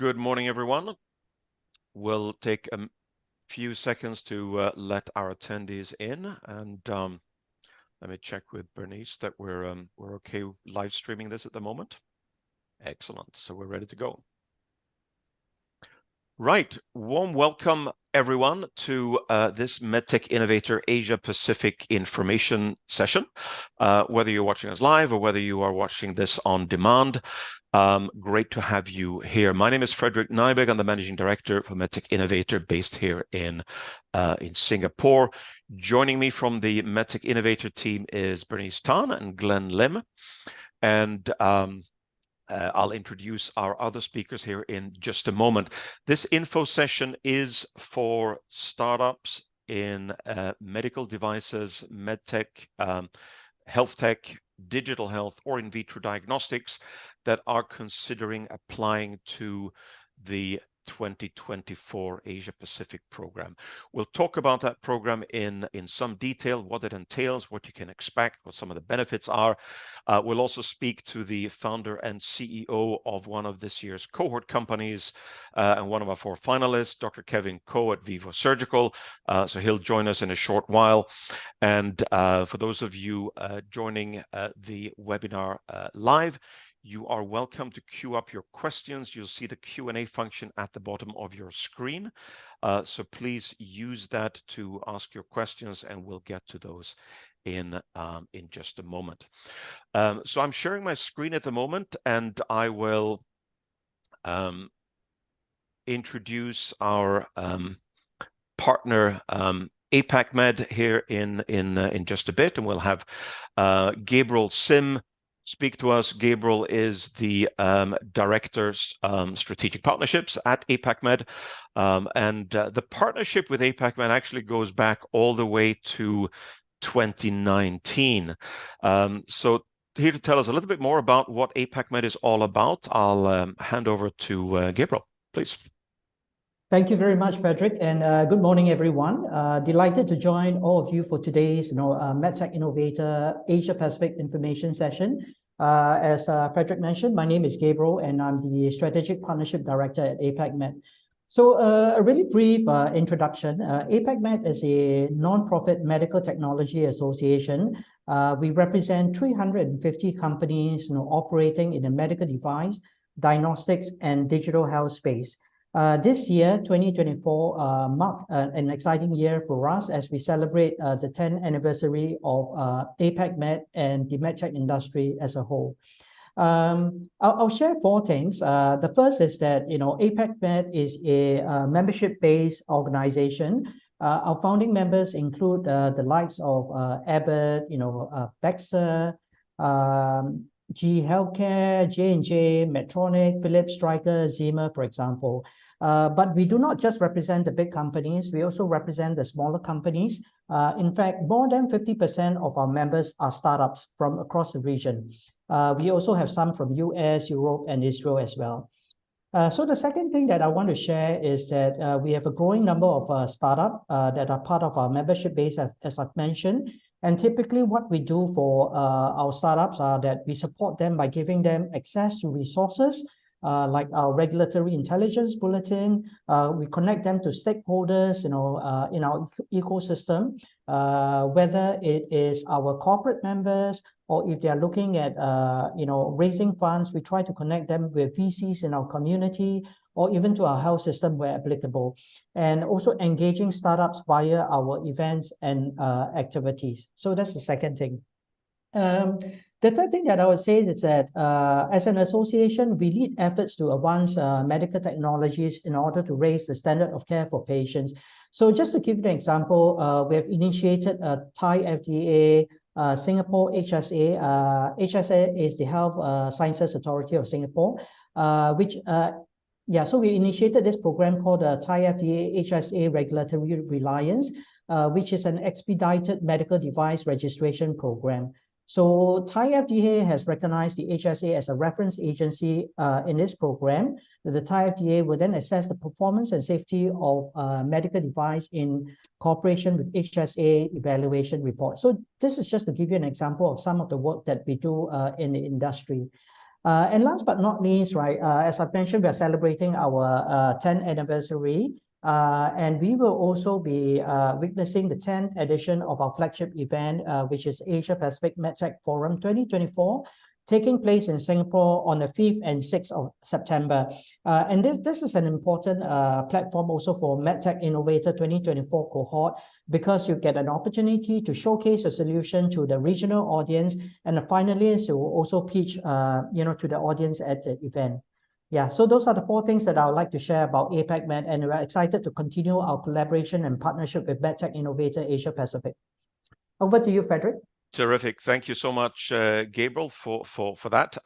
Good morning, everyone. We'll take a few seconds to let our attendees in, and let me check with Bernice that we're okay live streaming this at the moment. Excellent. So we're ready to go. Right. Warm welcome, everyone, to this MedTech Innovator Asia Pacific information session. Whether you're watching us live or whether you are watching this on demand, great to have you here. My name is Frederick Nyberg. I'm the Managing Director for MedTech Innovator based here in Singapore. Joining me from the MedTech Innovator team is Bernice Tan and Glenn Lim. And I'll introduce our other speakers here in just a moment. This info session is for startups in medical devices, medtech, health tech, digital health, or in vitro diagnostics that are considering applying to the 2024 Asia Pacific program. We'll talk about that program in some detail, what it entails, what you can expect, what some of the benefits are. We'll also speak to the founder and CEO of one of this year's cohort companies and one of our 4 finalists, Dr. Kevin Koh at Vivo Surgical. So he'll join us in a short while. And for those of you joining the webinar live, you are welcome to queue up your questions. You'll see the Q&A function at the bottom of your screen. So please use that to ask your questions, and we'll get to those in just a moment. So I'm sharing my screen at the moment, and I will introduce our partner APACMed here in just a bit, and we'll have Gabriel Sim speak to us. Gabriel is the Director Strategic Partnerships at APACMed. And the partnership with APACMed actually goes back all the way to 2019. So here to tell us a little bit more about what APACMed is all about, I'll hand over to Gabriel, please. Thank you very much, Frederick, and good morning, everyone. Delighted to join all of you for today's MedTech Innovator Asia Pacific information session. As Frederick mentioned, my name is Gabriel, and I'm the Strategic Partnership Director at APACMed. So a really brief introduction. APACMed is a non-profit medical technology association. We represent 350 companies operating in the medical device, diagnostics, and digital health space. This year, 2024, marked an exciting year for us as we celebrate the 10th anniversary of APACMed and the medtech industry as a whole. I'll share 4 things. The first is that APACMed is a membership-based organization. Our founding members include the likes of Abbott, Baxter, GE Healthcare, J&J, Medtronic, Philips, Stryker, Zimmer, for example. But we do not just represent the big companies, we also represent the smaller companies. In fact, more than 50% of our members are startups from across the region. We also have some from US, Europe, and Israel as well. So the second thing that I want to share is that we have a growing number of startups that are part of our membership base, as I've mentioned. And typically what we do for our startups are that we support them by giving them access to resources like our regulatory intelligence bulletin. We connect them to stakeholders in our ecosystem, whether it is our corporate members or if they are looking at raising funds. We try to connect them with VCs in our community or even to our health system where applicable, and also engaging startups via our events and activities. So that's the second thing. The third thing that I would say is that as an association, we lead efforts to advance medical technologies in order to raise the standard of care for patients. So just to give you an example, we have initiated a Thai FDA, Singapore HSA. HSA is the Health Sciences Authority of Singapore, so we initiated this program called the Thai FDA HSA Regulatory Reliance, which is an expedited medical device registration program. So Thai FDA has recognized the HSA as a reference agency in this program. The Thai FDA will then assess the performance and safety of medical device in cooperation with HSA evaluation report. So this is just to give you an example of some of the work that we do in the industry. And last but not least, right, as I mentioned, we are celebrating our 10th anniversary, and we will also be witnessing the 10th edition of our flagship event, which is Asia Pacific MedTech Forum 2024, taking place in Singapore on the 5th and 6th of September. And this is an important platform also for MedTech Innovator 2024 cohort, because you get an opportunity to showcase a solution to the regional audience, and the finalists will also pitch to the audience at the event. Yeah, so those are the 4 things that I would like to share about APACMed, and we're excited to continue our collaboration and partnership with MedTech Innovator Asia Pacific. Over to you, Frederick. Terrific. Thank you so much, Gabriel, for that.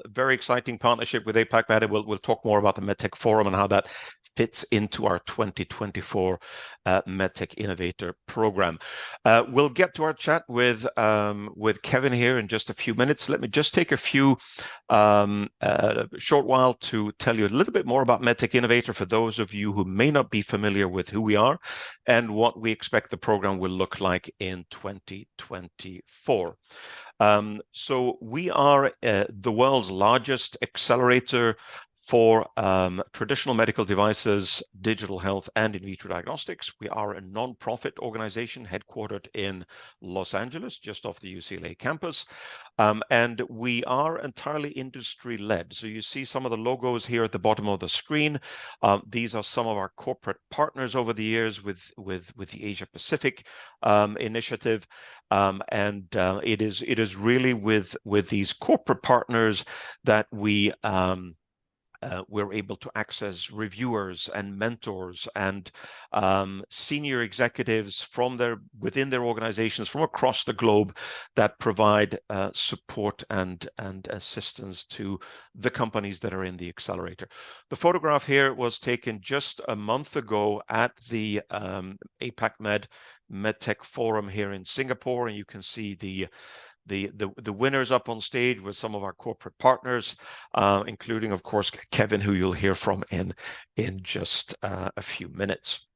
Very exciting partnership with APACMed. We'll talk more about the MedTech Forum and how that fits into our 2024 MedTech Innovator Program. We'll get to our chat with Kevin here in just a few minutes. Let me just take a short while to tell you a little bit more about MedTech Innovator for those of you who may not be familiar with who we are and what we expect the program will look like in 2024. So we are the world's largest accelerator for traditional medical devices, digital health, and in vitro diagnostics. We are a non-profit organization headquartered in Los Angeles, just off the UCLA campus. And we are entirely industry-led. So you see some of the logos here at the bottom of the screen. These are some of our corporate partners over the years with the Asia Pacific initiative. It is really with these corporate partners that we're able to access reviewers and mentors and senior executives within their organizations from across the globe that provide support and assistance to the companies that are in the accelerator. The photograph here was taken just a month ago at the APACMed MedTech Forum here in Singapore, and you can see the winners up on stage with some of our corporate partners, including, of course, Kevin, who you'll hear from in just a few minutes.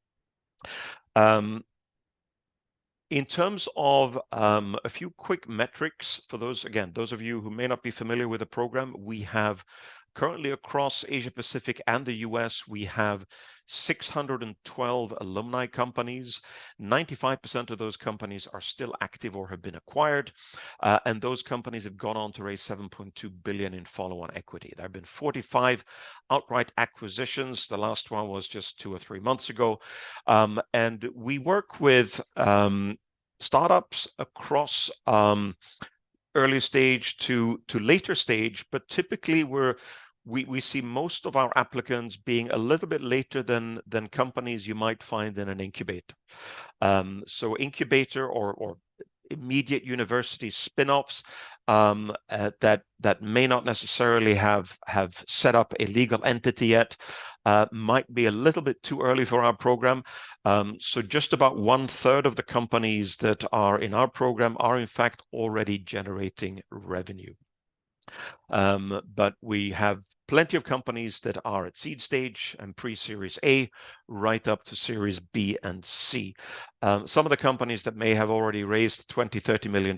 In terms of a few quick metrics for those of you who may not be familiar with the program, we have currently across Asia Pacific and the US, we have 612 alumni companies. 95% of those companies are still active or have been acquired. And those companies have gone on to raise $7.2 billion in follow-on equity. There have been 45 outright acquisitions. The last one was just 2 or 3 months ago. And we work with startups across early stage to later stage, but typically we see most of our applicants being a little bit later than companies you might find in an incubator. So incubator or immediate university spin-offs that may not necessarily have set up a legal entity yet might be a little bit too early for our program. So just about 1/3 of the companies that are in our program are in fact already generating revenue. But we have plenty of companies that are at seed stage and pre-Series A, right up to Series B and C. Some of the companies that may have already raised $20–30 million,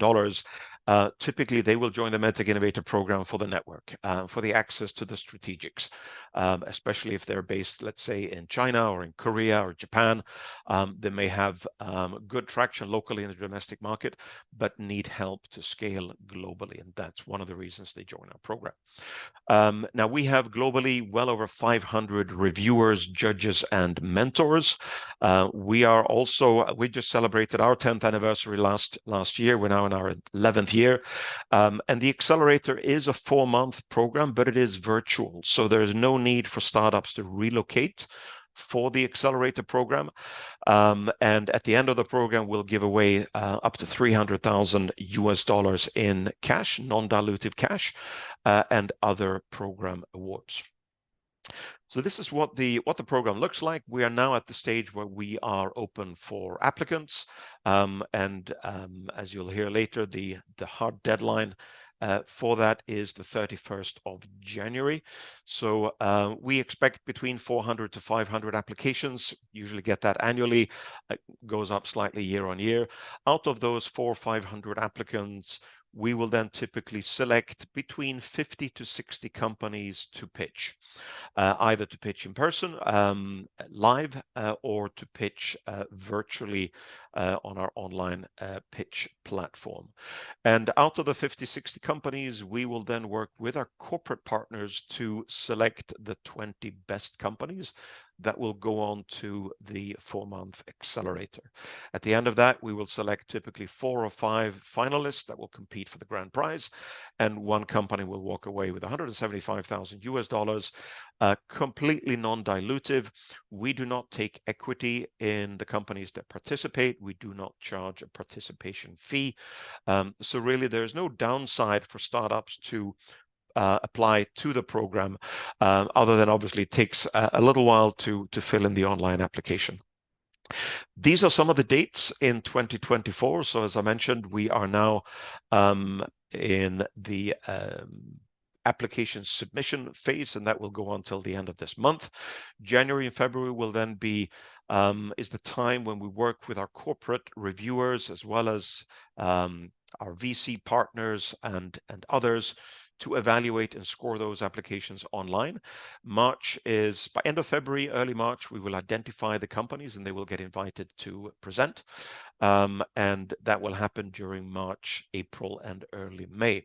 typically they will join the MedTech Innovator Program for the network, for the access to the strategics, especially if they're based, let's say, in China or in Korea or Japan. They may have good traction locally in the domestic market, but need help to scale globally. And that's one of the reasons they join our program. Now, we have globally well over 500 reviewers, judges, and mentors. We just celebrated our 10th anniversary last year. We're now in our 11th year. And the accelerator is a 4-month program, but it is virtual. So there's no need for startups to relocate for the accelerator program. And at the end of the program, we'll give away up to $300,000 in cash, non-dilutive cash, and other program awards. So this is what the program looks like. We are now at the stage where we are open for applicants. As you'll hear later, the hard deadline for that is the 31st of January. So we expect between 400 to 500 applications, usually get that annually. It goes up slightly year on year. Out of those 400 or 500 applicants, we will then typically select between 50 to 60 companies to pitch, either to pitch in person, live, or to pitch virtually on our online pitch platform. And out of the 50, 60 companies, we will then work with our corporate partners to select the 20 best companies that will go on to the 4-month accelerator. At the end of that, we will select typically 4 or 5 finalists that will compete for the grand prize, and one company will walk away with $175,000, completely non-dilutive. We do not take equity in the companies that participate. We do not charge a participation fee. So really, there's no downside for startups to apply to the program, other than obviously it takes a little while to fill in the online application. These are some of the dates in 2024. So as I mentioned, we are now in the application submission phase, and that will go on until the end of this month. January and February will then be is the time when we work with our corporate reviewers as well as our VC partners and others to evaluate and score those applications online. March is, by end of February, early March, we will identify the companies and they will get invited to present. And that will happen during March, April, and early May.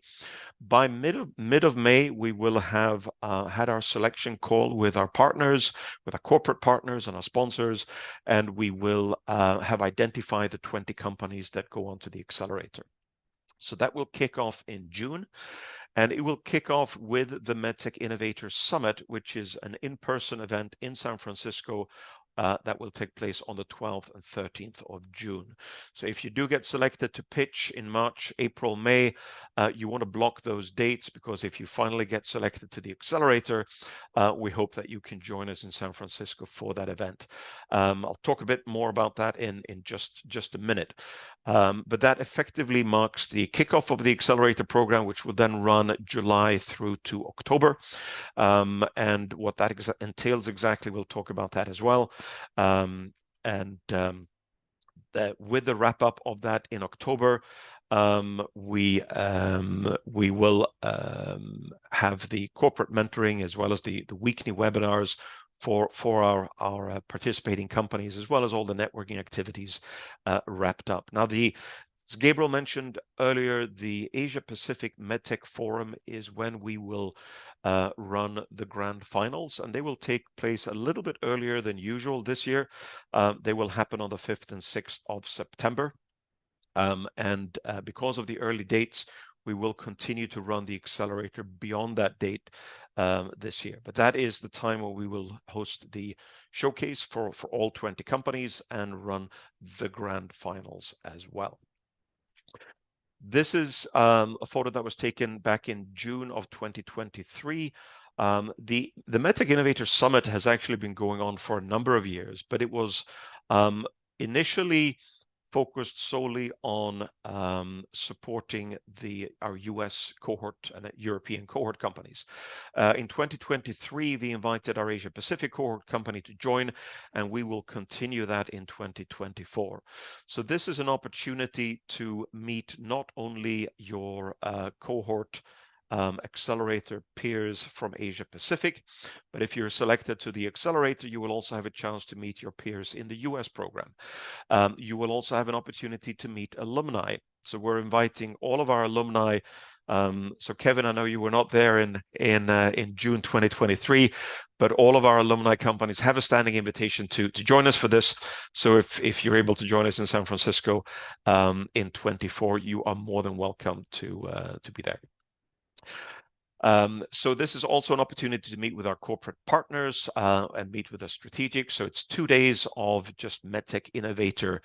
By mid of May, we will have had our selection call with our partners, with our corporate partners and our sponsors, and we will have identified the 20 companies that go onto the accelerator. So that will kick off in June. And it will kick off with the MedTech Innovator Summit, which is an in-person event in San Francisco that will take place on the 12th and 13th of June. So if you do get selected to pitch in March, April, May, you want to block those dates, because if you finally get selected to the accelerator, we hope that you can join us in San Francisco for that event. I'll talk a bit more about that in just a minute. But that effectively marks the kickoff of the accelerator program, which will then run July through to October. And what that entails exactly, we'll talk about that as well. With the wrap up of that in October, we will have the corporate mentoring as well as the weekly webinars for our participating companies, as well as all the networking activities wrapped up. Now, as Gabriel mentioned earlier, the Asia Pacific MedTech Forum is when we will run the grand finals, and they will take place a little bit earlier than usual this year. They will happen on the 5th and 6th of September. Because of the early dates, we will continue to run the accelerator beyond that date this year. But that is the time where we will host the showcase for all 20 companies and run the grand finals as well. This is a photo that was taken back in June of 2023. The MedTech Innovator Summit has actually been going on for a number of years, but it was initially focused solely on supporting our US cohort and European cohort companies. In 2023, we invited our Asia Pacific cohort company to join, and we will continue that in 2024. So this is an opportunity to meet not only your cohort accelerator peers from Asia Pacific, but if you're selected to the accelerator, you will also have a chance to meet your peers in the US program. You will also have an opportunity to meet alumni. So we're inviting all of our alumni. So Kevin, I know you were not there in June 2023, but all of our alumni companies have a standing invitation to join us for this. So if you're able to join us in San Francisco in 24, you are more than welcome to be there. So this is also an opportunity to meet with our corporate partners and meet with a strategic. So it's 2 days of just MedTech Innovator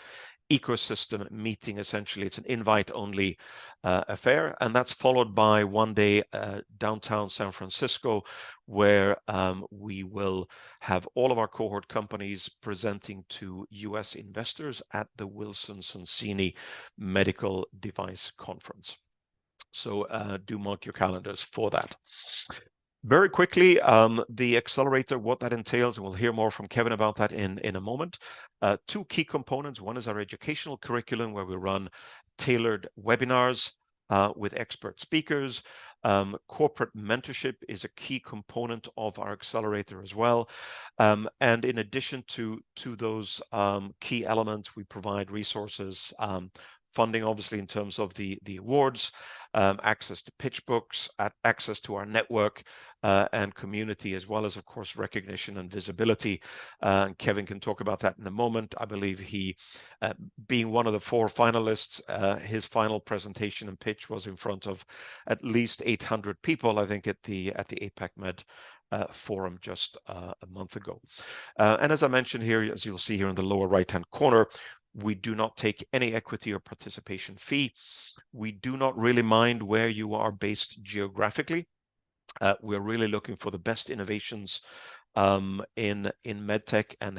ecosystem meeting. Essentially, it's an invite-only affair, and that's followed by 1 day downtown San Francisco, where we will have all of our cohort companies presenting to US investors at the Wilson Sonsini Medical Device Conference. So do mark your calendars for that. Very quickly, the accelerator, what that entails, and we'll hear more from Kevin about that in a moment. 2 key components. One is our educational curriculum, where we run tailored webinars with expert speakers. Corporate mentorship is a key component of our accelerator as well. And in addition to those key elements, we provide resources, funding obviously in terms of the awards, access to pitch books, access to our network and community, as well as, of course, recognition and visibility. Kevin can talk about that in a moment. I believe he, being one of the 4 finalists, his final presentation and pitch was in front of at least 800 people, I think, at the APACMed forum just a month ago. And as I mentioned here, as you'll see here in the lower right-hand corner, we do not take any equity or participation fee. We do not really mind where you are based geographically. We're really looking for the best innovations in medtech and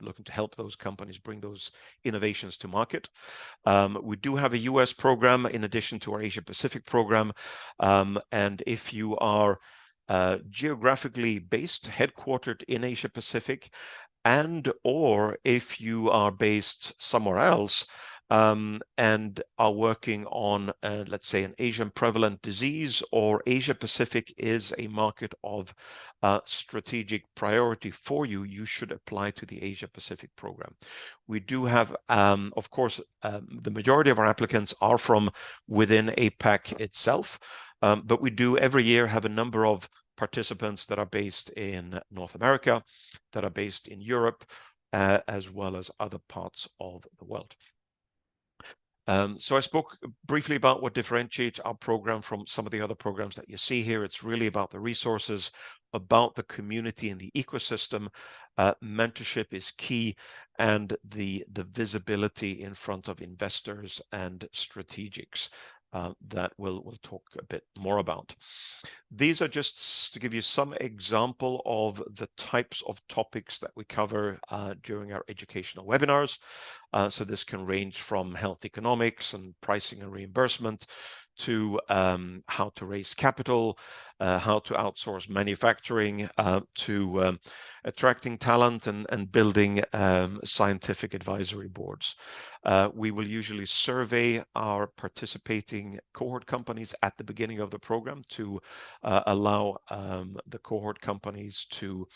looking to help those companies bring those innovations to market. We do have a US program in addition to our Asia Pacific program. And if you are geographically based, headquartered in Asia Pacific, and or if you are based somewhere else and are working on, let's say, an Asian prevalent disease, or Asia Pacific is a market of strategic priority for you, you should apply to the Asia Pacific program. We do have, of course, the majority of our applicants are from within APAC itself, but we do every year have a number of participants that are based in North America, that are based in Europe, as well as other parts of the world. So I spoke briefly about what differentiates our program from some of the other programs that you see here. It's really about the resources, about the community and the ecosystem. Mentorship is key, and the visibility in front of investors and strategics that we'll talk a bit more about. These are just to give you some example of the types of topics that we cover during our educational webinars. So this can range from health economics and pricing and reimbursement to how to raise capital, how to outsource manufacturing, to attracting talent and building scientific advisory boards. We will usually survey our participating cohort companies at the beginning of the program to allow the cohort companies to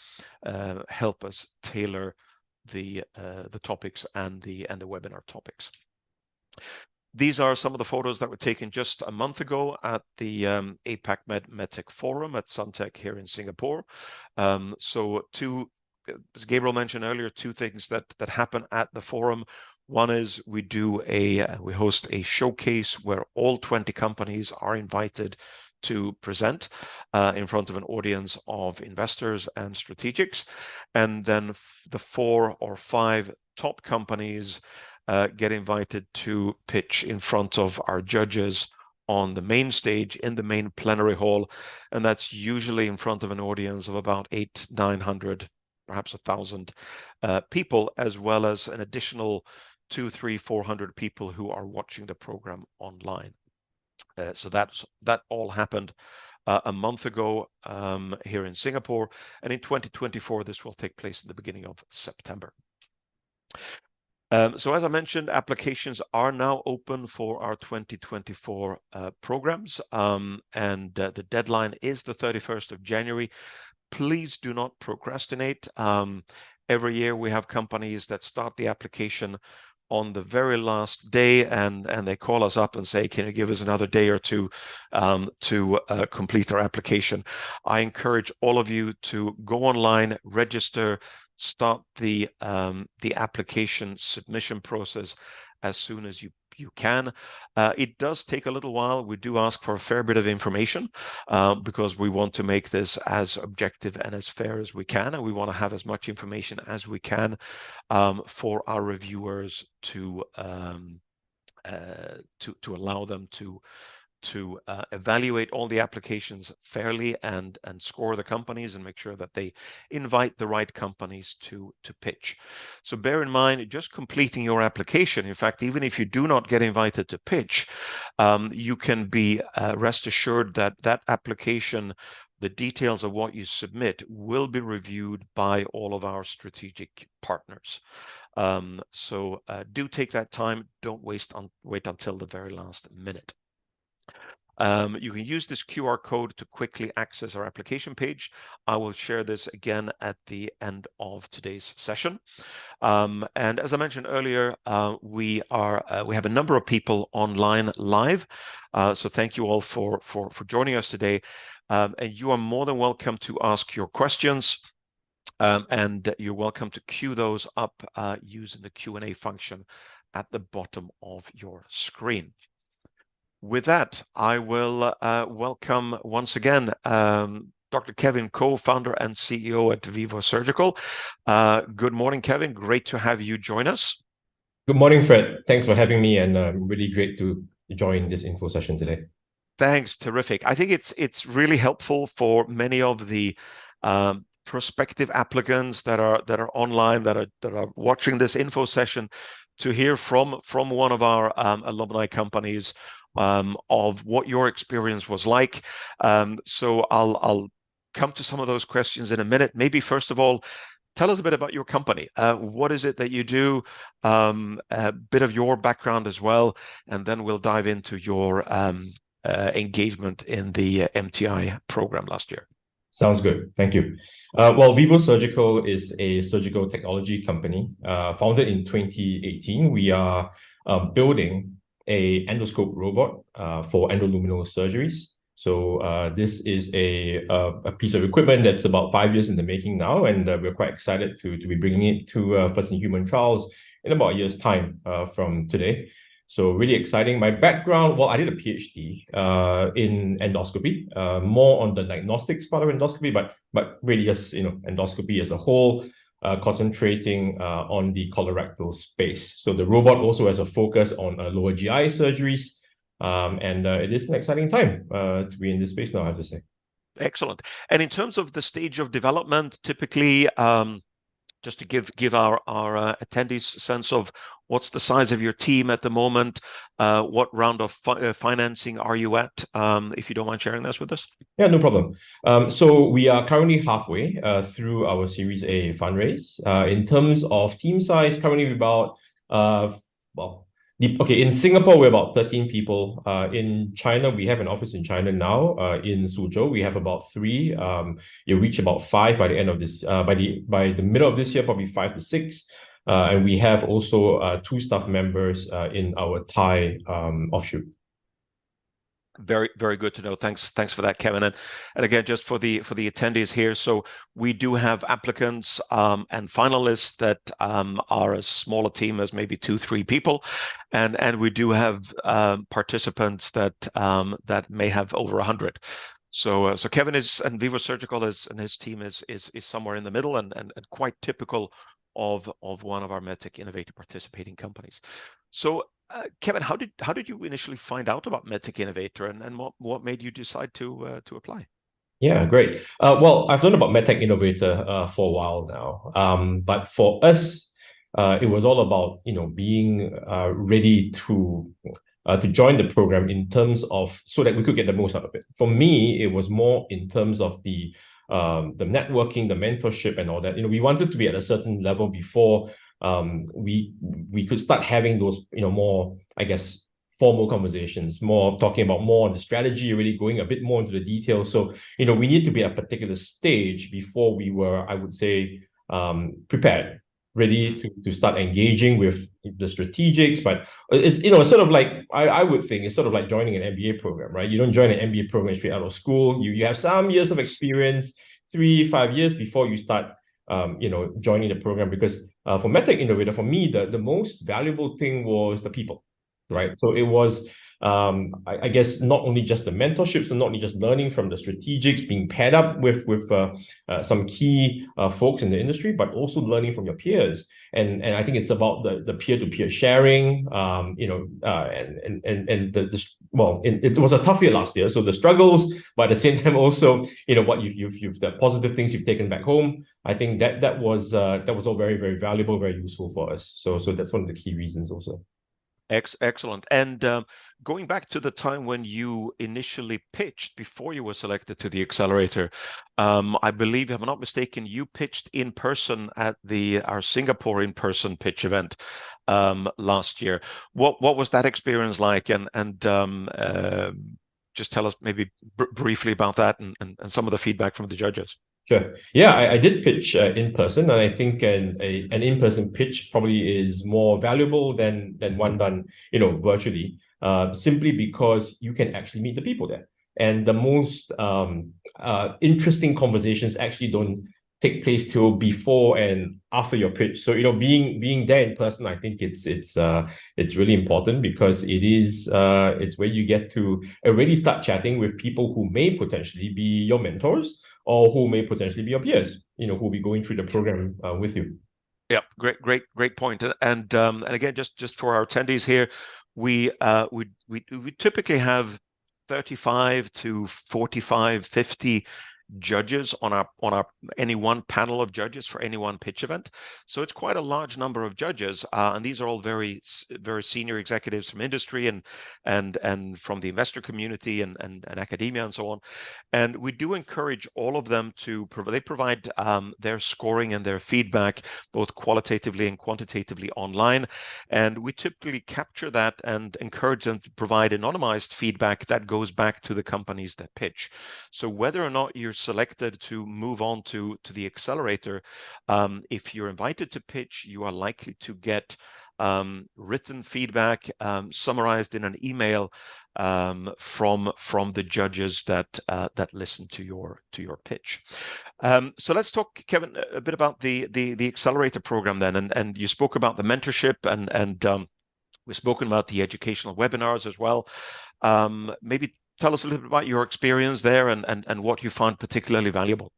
help us tailor the topics and the webinar topics. These are some of the photos that were taken just a month ago at the APACMed MedTech Forum at Suntec here in Singapore. So as Gabriel mentioned earlier, 2 things that happen at the forum. One is we host a showcase where all 20 companies are invited to present in front of an audience of investors and strategics. And then the 4 or 5 top companies get invited to pitch in front of our judges on the main stage in the main plenary hall. And that's usually in front of an audience of about 800-900, perhaps 1,000 people, as well as an additional 200-400 people who are watching the program online. So that all happened a month ago here in Singapore, and in 2024 this will take place in the beginning of September. So as I mentioned, applications are now open for our 2024 programs, and the deadline is the 31st of January. Please do not procrastinate. Every year we have companies that start the application on the very last day, and they call us up and say, can you give us another day or two to complete our application? I encourage all of you to go online, register, start the application submission process as soon as you can. It does take a little while. We do ask for a fair bit of information because we want to make this as objective and as fair as we can, and we want to have as much information as we can for our reviewers to allow them to evaluate all the applications fairly and score the companies and make sure that they invite the right companies to pitch. So bear in mind, just completing your application, in fact, even if you do not get invited to pitch, you can be rest assured that that application, the details of what you submit, will be reviewed by all of our strategic partners. So do take that time. Don't wait until the very last minute. You can use this QR code to quickly access our application page. I will share this again at the end of today's session. And as I mentioned earlier, we have a number of people online live. So thank you all for joining us today. And you are more than welcome to ask your questions. And you're welcome to queue those up using the Q&A function at the bottom of your screen. With that, I will welcome once again Dr. Kevin Koh, founder and CEO at Vivo Surgical. Good morning, Kevin. Great to have you join us. Good morning, Fred. Thanks for having me, and really great to join this info session today. Thanks. Terrific. I think it's really helpful for many of the prospective applicants that are online, that are watching this info session, to hear from one of our alumni companies of what your experience was like. So I'll come to some of those questions in a minute. Maybe first of all, tell us a bit about your company. What is it that you do? A bit of your background as well, and then we'll dive into your engagement in the MTI program last year. Sounds good. Thank you. Well, Vivo Surgical is a surgical technology company founded in 2018. We are building a endoscope robot for endoluminal surgeries. So this is a piece of equipment that's about 5 years in the making now, and we're quite excited to be bringing it to first-in-human trials in about a year's time from today. So really exciting. My background, well, I did a PhD in endoscopy, more on the diagnostics part of endoscopy, but really just endoscopy as a whole, concentrating on the colorectal space. So the robot also has a focus on lower GI surgeries, and it is an exciting time to be in this space now, I have to say. Excellent. And in terms of the stage of development, typically, just to give our attendees a sense of what's the size of your team at the moment, what round of financing are you at, if you don't mind sharing this with us? Yeah, no problem. So we are currently halfway through our Series A fundraise. In terms of team size, currently about, in Singapore, we're about 13 people. In China, we have an office in China now. In Suzhou, we have about 3. You'll reach about 5 by the end of this. By the middle of this year, probably 5 to 6. And we have also 2 staff members in our Thai offshoot. Very, very good to know. Thanks for that, Kevin. And again, just for the attendees here, so we do have applicants and finalists that are a smaller team as maybe 2-3 people, and we do have participants that may have over 100. So Kevin and Vivo Surgical and his team is somewhere in the middle, and quite typical of one of our MedTech Innovator participating companies. So Kevin, how did you initially find out about MedTech Innovator, and what made you decide to apply? Yeah, great. Well, I've known about MedTech Innovator for a while now, but for us, it was all about being ready to join the program in terms of so that we could get the most out of it. For me, it was more in terms of the networking, the mentorship, and all that. We wanted to be at a certain level before we could start having those more, I guess, formal conversations, more talking about more on the strategy, really going a bit more into the details. So we need to be at a particular stage before we were, I would say, prepared, ready to start engaging with the strategics. But it's sort of like I would think it's sort of like joining an MBA program, right? You don't join an MBA program straight out of school. You have some years of experience, 3-5 years before you start joining the program, because for MedTech Innovator, for me, the most valuable thing was the people, right? So it was, I guess, not only just the mentorship, so not only just learning from the strategics, being paired up with some key folks in the industry, but also learning from your peers. And I think it's about the peer-to-peer sharing, it was a tough year last year, so the struggles, but at the same time also, what you've the positive things you've taken back home. I think that was all very, very valuable, very useful for us. So that's one of the key reasons also. Excellent. And going back to the time when you initially pitched before you were selected to the accelerator, I believe, if I'm not mistaken, you pitched in person at our Singapore in-person pitch event last year. What was that experience like? And just tell us maybe briefly about that and some of the feedback from the judges. Sure. Yeah, I did pitch in person, and I think an in-person pitch probably is more valuable than one done, virtually. Simply because you can actually meet the people there, and the most interesting conversations actually don't take place till before and after your pitch. So being there in person, I think it's really important, because it's where you get to already start chatting with people who may potentially be your mentors, or who may potentially be your peers, who will be going through the program with you. Yeah, great point. And again, just for our attendees here, we typically have 35 to 45, 50 judges on our any one panel of judges for any one pitch event. So it's quite a large number of judges, and these are all very senior executives from industry and from the investor community and academia and so on. And we do encourage all of them to provide their scoring and their feedback both qualitatively and quantitatively online, and we typically capture that and encourage them to provide anonymized feedback that goes back to the companies that pitch. So whether or not you're selected to move on to the accelerator, if you're invited to pitch, you are likely to get written feedback summarized in an email from the judges that listen to your pitch. So let's talk, Kevin, a bit about the accelerator program then, and you spoke about the mentorship and we've spoken about the educational webinars as well. Maybe tell us a little bit about your experience there and what you found particularly valuable.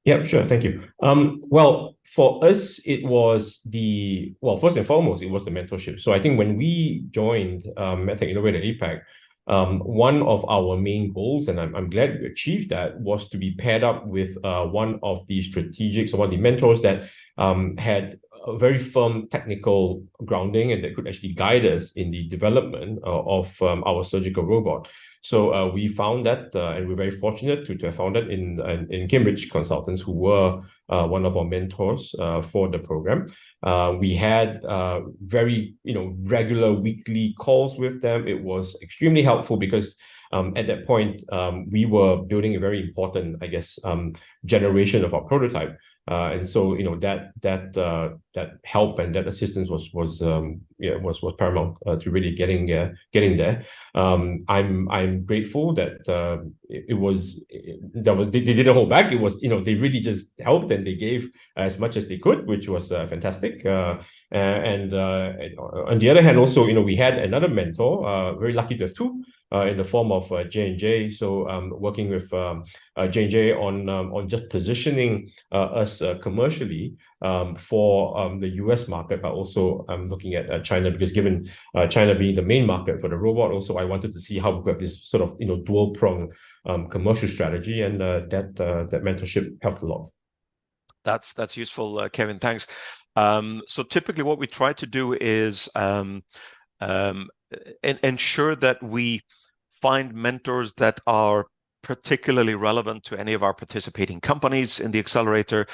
Yeah, sure. Thank you. Well, for us, it was first and foremost, it was the mentorship. So I think when we joined MedTech Innovator APAC, one of our main goals, and I'm glad we achieved that, was to be paired up with one of the strategics or one of the mentors that had a very firm technical grounding and that could actually guide us in the development of our surgical robot. So we found that, and we're very fortunate to have found that in Cambridge consultants who were one of our mentors for the program. We had very regular weekly calls with them. It was extremely helpful because at that point we were building a very important, I guess, generation of our prototype. And so that help and that assistance was paramount to really getting there. I'm grateful that they didn't hold back. It was they really just helped and they gave as much as they could, which was fantastic. And on the other hand, also we had another mentor, very lucky to have two, in the form of J&J. So working with J&J on just positioning us commercially for the US market, but also looking at China, because given China being the main market for the robot, also I wanted to see how we have this sort of dual prong commercial strategy, and that mentorship helped a lot. That's useful, Kevin. Thanks. So typically, what we try to do is ensure that we find mentors that are particularly relevant to any of our participating companies in the accelerator.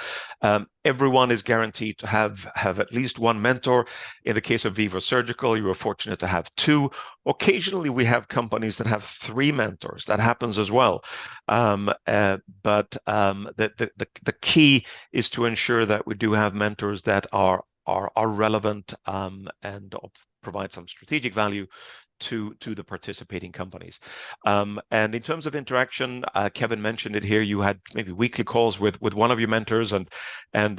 Everyone is guaranteed to have at least one mentor. In the case of Vivo Surgical, you were fortunate to have two. Occasionally, we have companies that have three mentors. That happens as well. But the key is to ensure that we do have mentors that are relevant and provide some strategic value to the participating companies. And in terms of interaction, Kevin mentioned it here, you had maybe weekly calls with one of your mentors and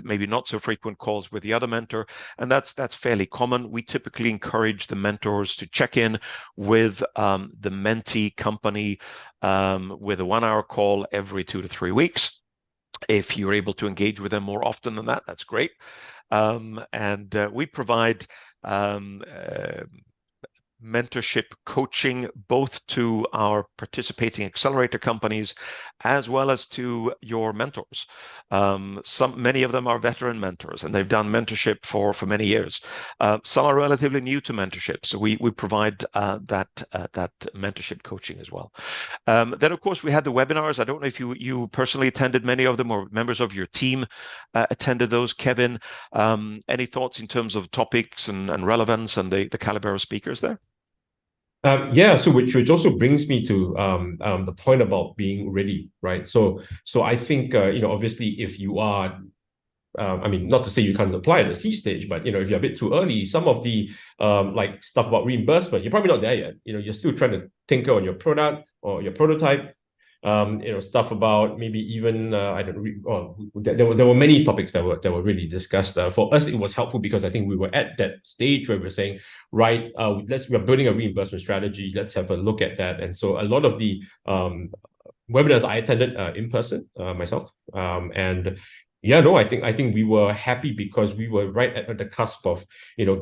maybe not so frequent calls with the other mentor. And that's fairly common. We typically encourage the mentors to check in with the mentee company with a 1-hour call every 2 to 3 weeks. If you're able to engage with them more often than that, that's great. And we provide mentorship coaching, both to our participating accelerator companies as well as to your mentors. Many of them are veteran mentors, and they've done mentorship for many years. Some are relatively new to mentorship, so we provide that mentorship coaching as well. Then, of course, we had the webinars. I don't know if you personally attended many of them, or members of your team attended those. Kevin, any thoughts in terms of topics and relevance and the caliber of speakers there? Yeah, so which also brings me to the point about being ready, right? So I think obviously if you are, I mean, not to say you can't apply at the C stage, but if you're a bit too early, some of the like stuff about reimbursement, you're probably not there yet. You're still trying to tinker on your product or your prototype. Stuff about maybe even I don't there were many topics that were really discussed. For us, it was helpful because I think we were at that stage where we're saying, right, we're building a reimbursement strategy. Let's have a look at that. And so a lot of the webinars I attended in person myself, and yeah, no, I think we were happy because we were right at the cusp of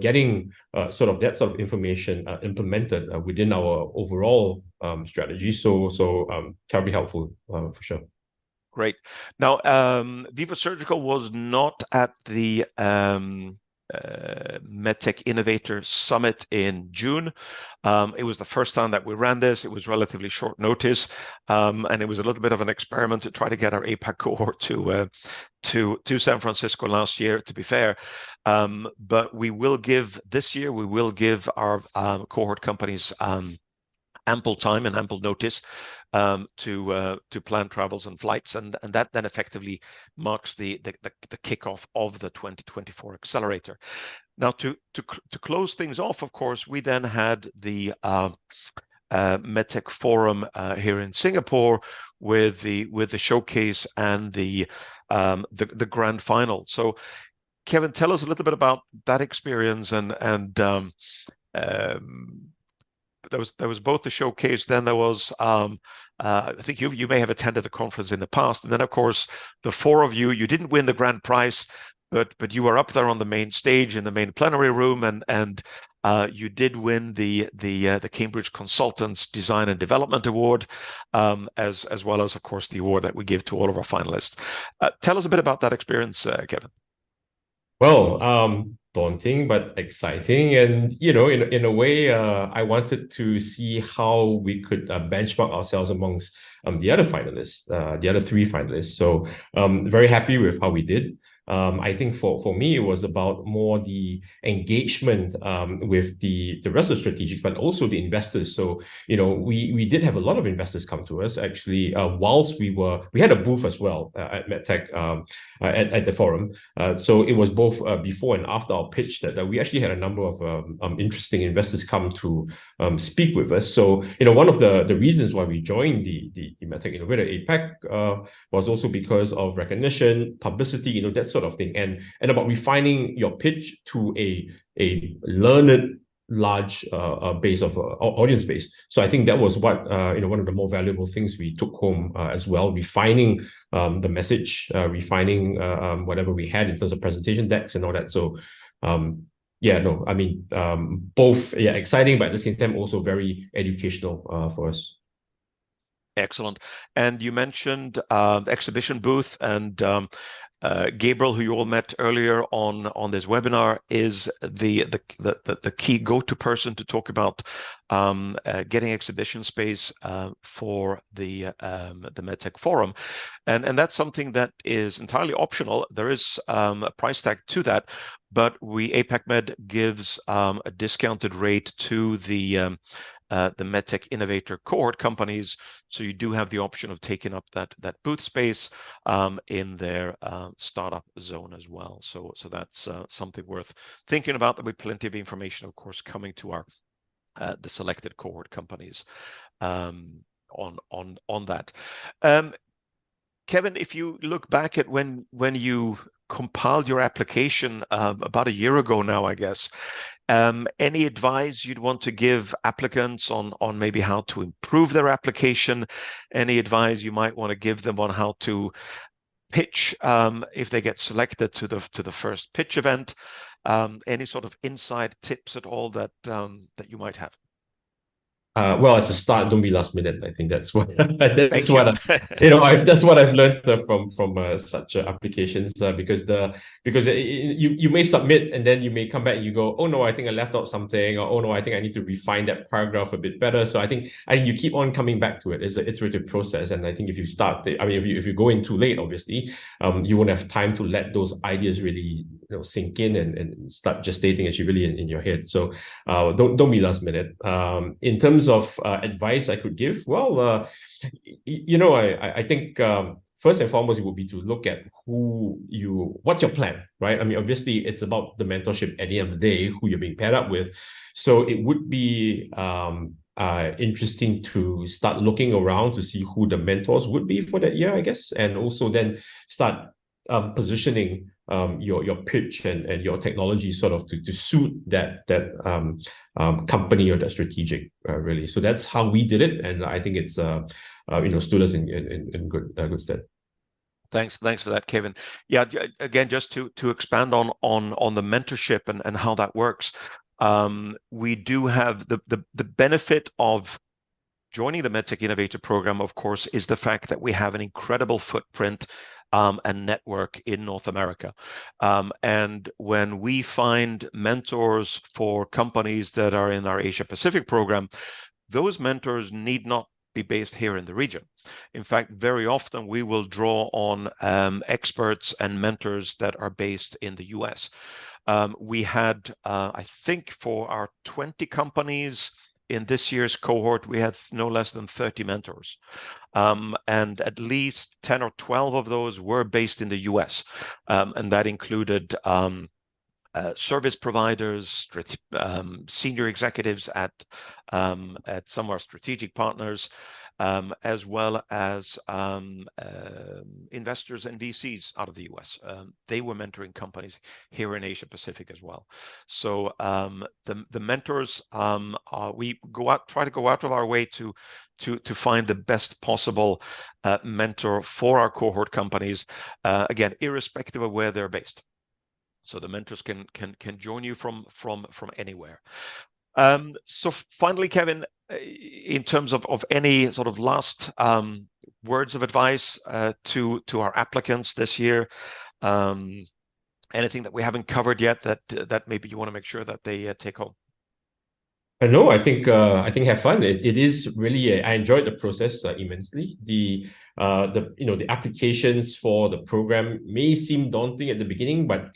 getting that sort of information implemented within our overall strategy. So terribly helpful for sure. Great. Now, Vivo Surgical was not at the MedTech Innovator Summit in June. It was the first time that we ran this. It was relatively short notice, and it was a little bit of an experiment to try to get our APAC cohort to San Francisco last year, to be fair. But we will give our cohort companies ample time and ample notice to plan travels and flights, and that then effectively marks the kickoff of the 2024 accelerator. Now, to close things off, of course, we then had the MedTech Forum here in Singapore with the showcase and the grand final. So, Kevin, tell us a little bit about that experience and there was both the showcase, then there was I think you may have attended the conference in the past, and then of course the four of you didn't win the grand prize, but you were up there on the main stage in the main plenary room, and you did win the Cambridge Consultants Design and Development Award, as well as, of course, the award that we give to all of our finalists. Tell us a bit about that experience, Kevin. Well, daunting but exciting, and in a way, I wanted to see how we could benchmark ourselves amongst the other finalists, the other three finalists. So very happy with how we did. I think for me, it was about more the engagement with the rest of the strategics, but also the investors. So, we did have a lot of investors come to us, actually, whilst we had a booth as well at MedTech at the forum. So it was both before and after our pitch that we actually had a number of interesting investors come to speak with us. So, one of the reasons why we joined the MedTech Innovator APAC was also because of recognition, publicity, that sort of thing, and about refining your pitch to a learned large base of audience base. So I think that was what one of the more valuable things we took home as well, refining the message, refining whatever we had in terms of presentation decks and all that. So both exciting, but at the same time also very educational for us. Excellent. And you mentioned exhibition booth, and Gabriel, who you all met earlier on this webinar, is the key go-to person to talk about getting exhibition space for the MedTech Forum, and that's something that is entirely optional. There is a price tag to that, but APACMed gives a discounted rate to the MedTech Innovator cohort companies, so you do have the option of taking up that booth space in their startup zone as well. So that's something worth thinking about. There'll be plenty of information, of course, coming to our the selected cohort companies on that. Kevin, if you look back at when you compiled your application about a year ago now, I guess, any advice you'd want to give applicants on maybe how to improve their application? Any advice you might want to give them on how to pitch if they get selected to the first pitch event? Any sort of inside tips at all that you might have? well, as a start, don't be last minute. I think that's what Thank you. that's what I've learned from such applications, because you may submit and then you may come back and you go, oh no, I think I left out something, or oh no, I think I need to refine that paragraph a bit better. So I think you keep on coming back to it. It's an iterative process, and I think if you start, I mean, if you go in too late, obviously, you won't have time to let those ideas really sink in and start gestating actually really in your head. So don't be last minute. In terms of advice I could give, well, I think first and foremost, it would be to look at what's your plan, right? I mean, obviously, it's about the mentorship at the end of the day, who you're being paired up with. So it would be interesting to start looking around to see who the mentors would be for that year, I guess, and also then start positioning your pitch and your technology sort of to suit that company or that strategic, really. So that's how we did it, and I think it's stood us in good stead. Thanks for that, Kevin. Yeah, again, just to expand on the mentorship and how that works. We do have the benefit of joining the MedTech Innovator Program, of course, is the fact that we have an incredible footprint and network in North America. And when we find mentors for companies that are in our Asia Pacific program, those mentors need not be based here in the region. In fact, very often we will draw on experts and mentors that are based in the US. We had, I think, for our 20 companies in this year's cohort, we had no less than 30 mentors. And at least 10 or 12 of those were based in the US. And that included service providers, senior executives at some of our strategic partners, as well as investors and VCs out of the US. They were mentoring companies here in Asia Pacific as well. So the mentors, we try to go out of our way to find the best possible mentor for our cohort companies, again, irrespective of where they're based. So the mentors can join you from anywhere. So finally, Kevin, in terms of any sort of last words of advice to our applicants this year, anything that we haven't covered yet that maybe you want to make sure that they take home? No, I think have fun. It is really I enjoyed the process immensely. The applications for the program may seem daunting at the beginning, but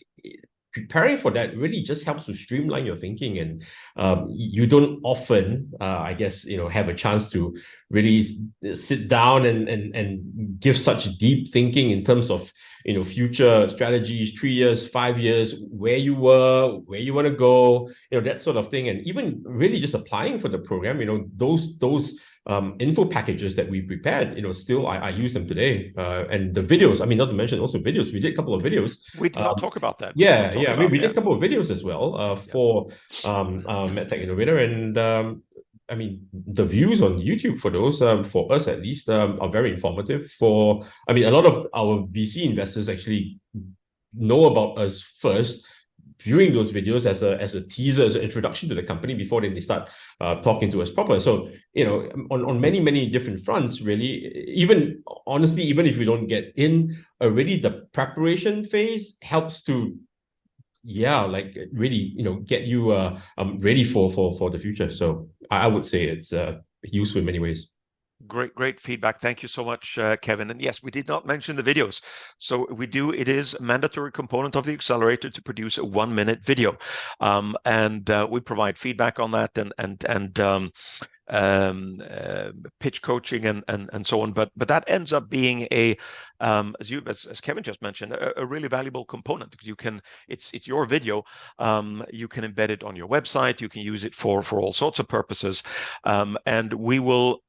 preparing for that really just helps to streamline your thinking, and you don't often, I guess, have a chance to really sit down and give such deep thinking in terms of future strategies, 3 years, 5 years, where you were, where you want to go, that sort of thing, and even really just applying for the program. Those info packages that we prepared, still I use them today, and the videos. I mean, not to mention also videos. We did a couple of videos. We did not talk about that. We did a couple of videos as well for MedTech Innovator, and I mean, the views on YouTube for those, for us at least, are very informative. I mean, a lot of our VC investors actually know about us first, viewing those videos as a teaser, as an introduction to the company before then they start talking to us proper. So, on many different fronts, really, even honestly, even if we don't get in already, the preparation phase helps to really, get you ready for the future. So I would say it's useful in many ways. Great feedback. Thank you so much, Kevin. And yes, we did not mention the videos. So it is a mandatory component of the accelerator to produce a 1-minute video. And we provide feedback on that and pitch coaching and so on, but that ends up being as Kevin just mentioned, a really valuable component, because it's your video. You can embed it on your website, you can use it for all sorts of purposes, and we will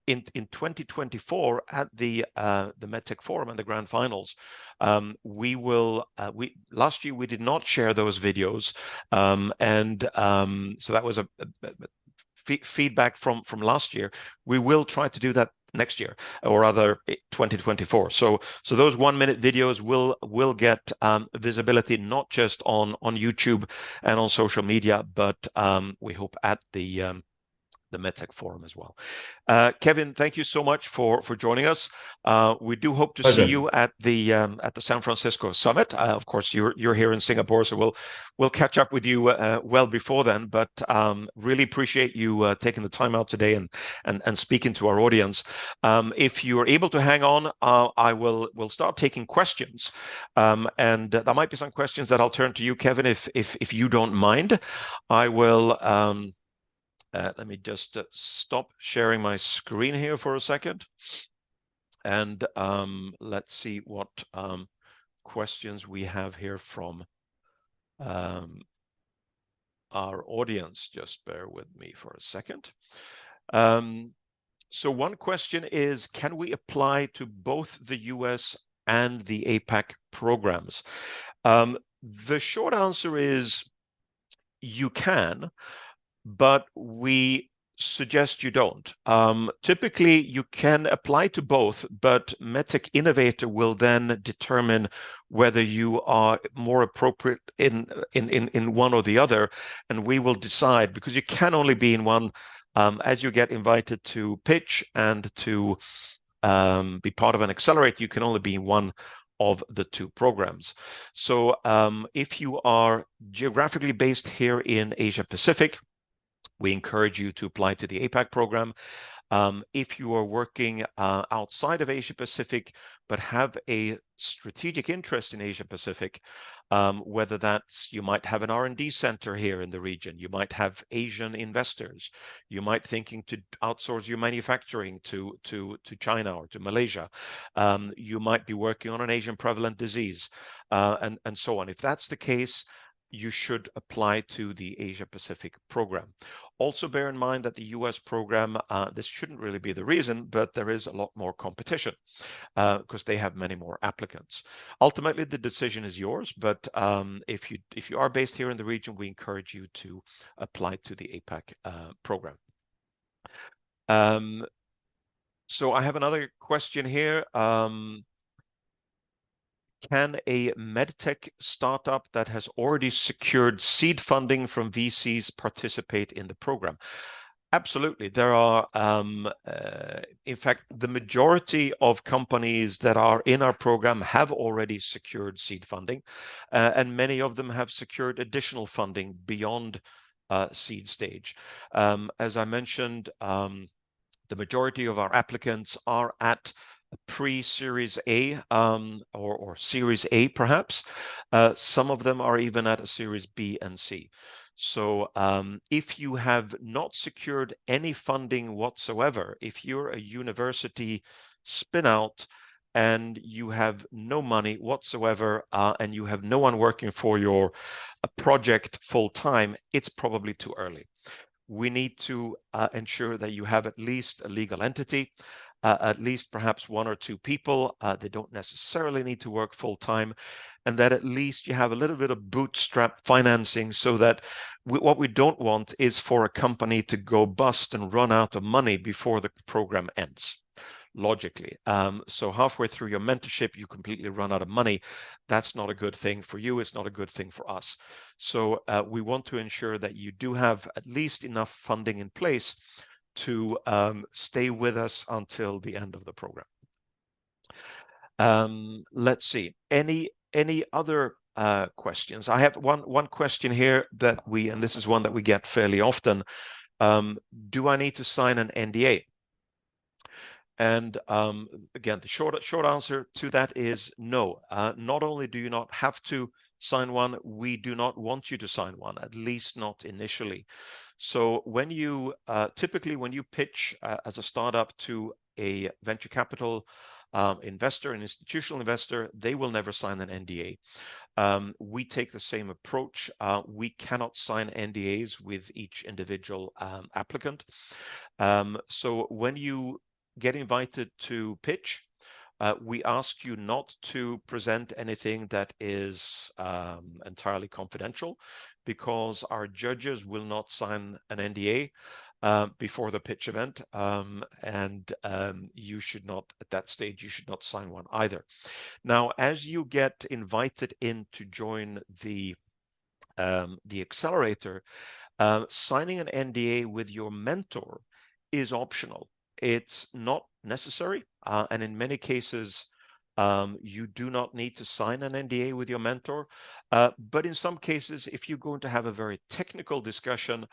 in 2024 at the MedTech Forum and the Grand Finals, last year we did not share those videos, and so that was a feedback from last year. We will try to do that next year, or rather 2024. So those 1-minute videos will get visibility not just on YouTube and on social media, but we hope at the the MedTech Forum as well. Kevin, thank you so much for joining us. We do hope to see you at the San Francisco Summit. Of course, you're here in Singapore, so we'll catch up with you well before then. But really appreciate you taking the time out today and speaking to our audience. If you're able to hang on, we'll start taking questions, and there might be some questions that I'll turn to you, Kevin, if you don't mind. I will. Let me just stop sharing my screen here for a second. And let's see what questions we have here from our audience. Just bear with me for a second. So one question is, can we apply to both the US and the APAC programs? The short answer is you can, but we suggest you don't. Typically, you can apply to both, but MedTech Innovator will then determine whether you are more appropriate in one or the other, and we will decide, because you can only be in one. As you get invited to pitch and to be part of an accelerator, you can only be in one of the two programs. So if you are geographically based here in Asia Pacific, we encourage you to apply to the APAC program. If you are working outside of Asia Pacific, but have a strategic interest in Asia Pacific, whether that's you might have an R&D center here in the region, you might have Asian investors, you might thinking to outsource your manufacturing to China or to Malaysia, you might be working on an Asian prevalent disease, and so on. If that's the case, you should apply to the Asia Pacific program. Also bear in mind that the US program, this shouldn't really be the reason, but there is a lot more competition because they have many more applicants. Ultimately, the decision is yours, but if you are based here in the region, we encourage you to apply to the APAC program. So I have another question here. Can a medtech startup that has already secured seed funding from VCs participate in the program? Absolutely. There are, in fact, the majority of companies that are in our program have already secured seed funding, and many of them have secured additional funding beyond seed stage. As I mentioned, the majority of our applicants are at pre-Series A or Series A, perhaps. Some of them are even at a Series B and C. So if you have not secured any funding whatsoever, if you're a university spin-out and you have no money whatsoever and you have no one working for your project full-time, it's probably too early. We need to ensure that you have at least a legal entity, at least perhaps one or two people. They don't necessarily need to work full-time, and that at least you have a little bit of bootstrap financing, so that what we don't want is for a company to go bust and run out of money before the program ends, logically. So halfway through your mentorship, you completely run out of money. That's not a good thing for you. It's not a good thing for us. So we want to ensure that you do have at least enough funding in place to stay with us until the end of the program. Let's see. Any other questions? I have one question here that and this is one that we get fairly often. Do I need to sign an NDA? And again, the short answer to that is no. Not only do you not have to sign one, we do not want you to sign one, at least not initially. So when you typically when you pitch as a startup to a venture capital investor, an institutional investor, they will never sign an NDA. We take the same approach. We cannot sign NDAs with each individual applicant. So when you get invited to pitch, we ask you not to present anything that is entirely confidential, because our judges will not sign an NDA before the pitch event, and you should not, at that stage, you should not sign one either. Now, as you get invited in to join the accelerator, Signing an NDA with your mentor is optional. It's not necessary, and in many cases, you do not need to sign an NDA with your mentor. But in some cases, if you're going to have a very technical discussion,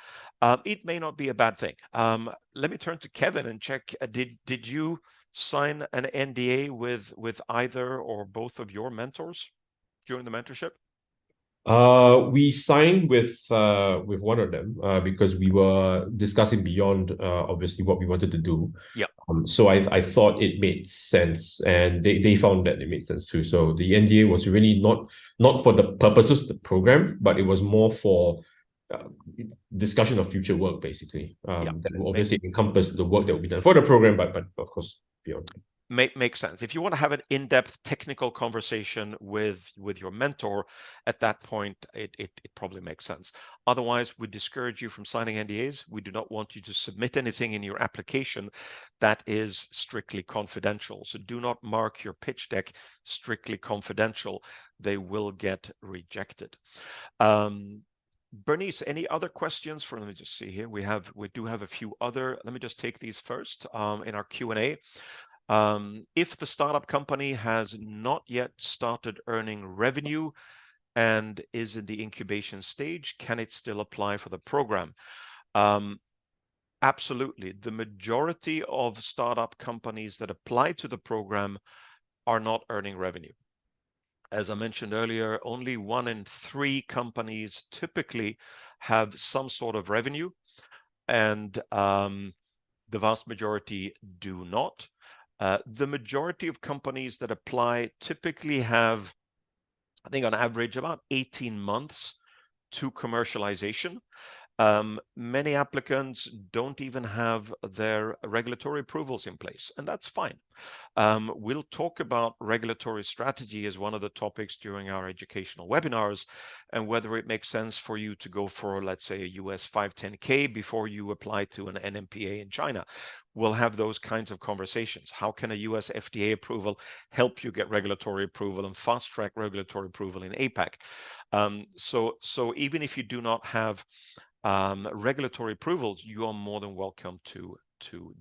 it may not be a bad thing. Let me turn to Kevin and check. Did you sign an NDA with either or both of your mentors during the mentorship? We signed with one of them because we were discussing beyond obviously what we wanted to do. Yeah. So I thought it made sense, and they found that it made sense too. So the NDA was really not for the purposes of the program, but it was more for discussion of future work, basically. That will obviously encompass the work that will be done for the program, but of course beyond. Makes sense. If you want to have an in-depth technical conversation with your mentor, at that point, it probably makes sense. Otherwise, we discourage you from signing NDAs. We do not want you to submit anything in your application that is strictly confidential. So do not mark your pitch deck strictly confidential. They will get rejected. Bernice, any other questions? Let me just see here. We do have a few other. Let me just take these first in our Q&A. If the startup company has not yet started earning revenue and is in the incubation stage, can it still apply for the program? Absolutely. The majority of startup companies that apply to the program are not earning revenue. As I mentioned earlier, only 1 in 3 companies typically have some sort of revenue, and the vast majority do not. The majority of companies that apply typically have, I think on average, about 18 months to commercialization. Many applicants don't even have their regulatory approvals in place, and that's fine. We'll talk about regulatory strategy as one of the topics during our educational webinars, and whether it makes sense for you to go for, let's say, a US 510K before you apply to an NMPA in China. We'll have those kinds of conversations. How can a US FDA approval help you get regulatory approval and fast-track regulatory approval in APAC? So even if you do not have regulatory approvals, you are more than welcome to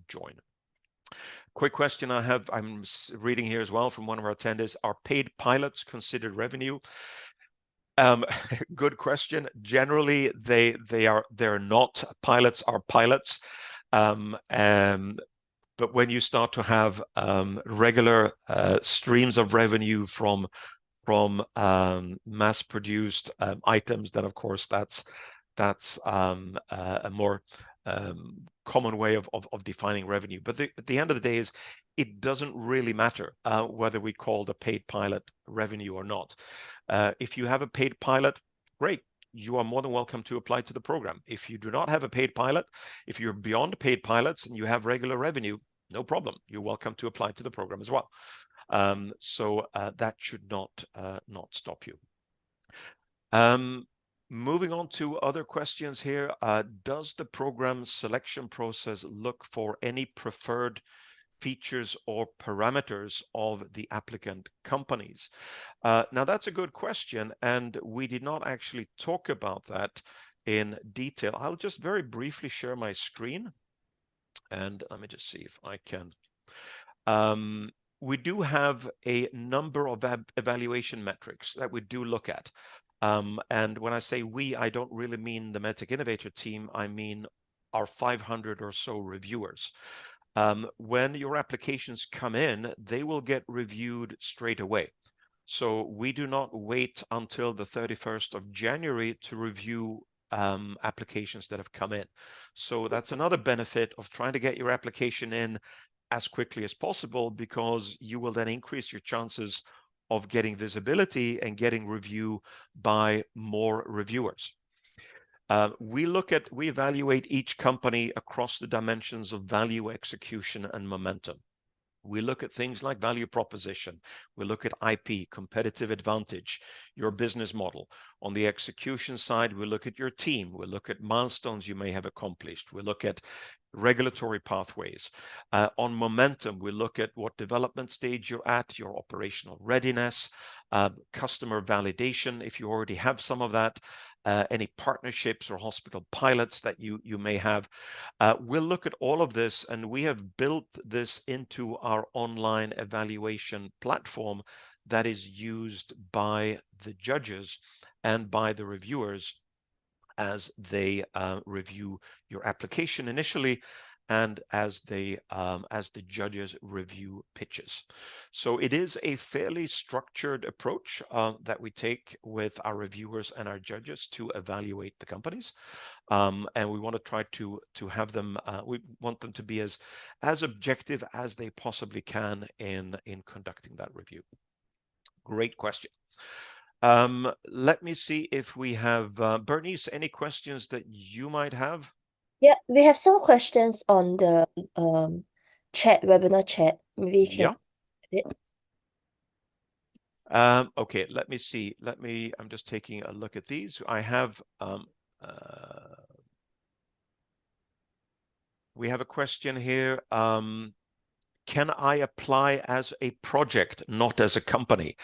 join. Quick question I'm reading here as well from one of our attendees: are paid pilots considered revenue? Good question. Generally, they're not. Pilots are pilots. But when you start to have regular streams of revenue from mass-produced items, then of course that's a more common way of defining revenue. But at the end of the day, it doesn't really matter whether we call the paid pilot revenue or not. If you have a paid pilot, great. You are more than welcome to apply to the program. If you do not have a paid pilot, if you're beyond paid pilots and you have regular revenue, no problem. You're welcome to apply to the program as well. So that should not stop you. Moving on to other questions here. Does the program selection process look for any preferred features or parameters of the applicant companies? Now, that's a good question, and we did not actually talk about that in detail. I'll just very briefly share my screen, and let me just see if I can. We do have a number of evaluation metrics that we do look at. And when I say we, I don't really mean the MedTech Innovator team. I mean our 500 or so reviewers. When your applications come in, they will get reviewed straight away. So we do not wait until the 31st of January to review applications that have come in. So that's another benefit of trying to get your application in as quickly as possible, because you will then increase your chances of getting visibility and getting review by more reviewers. We evaluate each company across the dimensions of value, execution, and momentum. We look at things like value proposition. We look at IP, competitive advantage, your business model. On the execution side, we look at your team. We look at milestones you may have accomplished. We look at regulatory pathways. On momentum, we look at what development stage you're at, your operational readiness, customer validation, if you already have some of that, any partnerships or hospital pilots that you may have. We'll look at all of this, and we have built this into our online evaluation platform that is used by the judges and by the reviewers as they review your application initially, and as the judges review pitches. So it is a fairly structured approach that we take with our reviewers and our judges to evaluate the companies, and we want to try to have them. We want them to be as objective as they possibly can in conducting that review. Great question. Let me see if we have Bernice, any questions that you might have? Yeah, we have some questions on the webinar chat. Maybe you can Yeah. Okay, let me see. I'm just taking a look at these. I have we have a question here. Can I apply as a project, not as a company?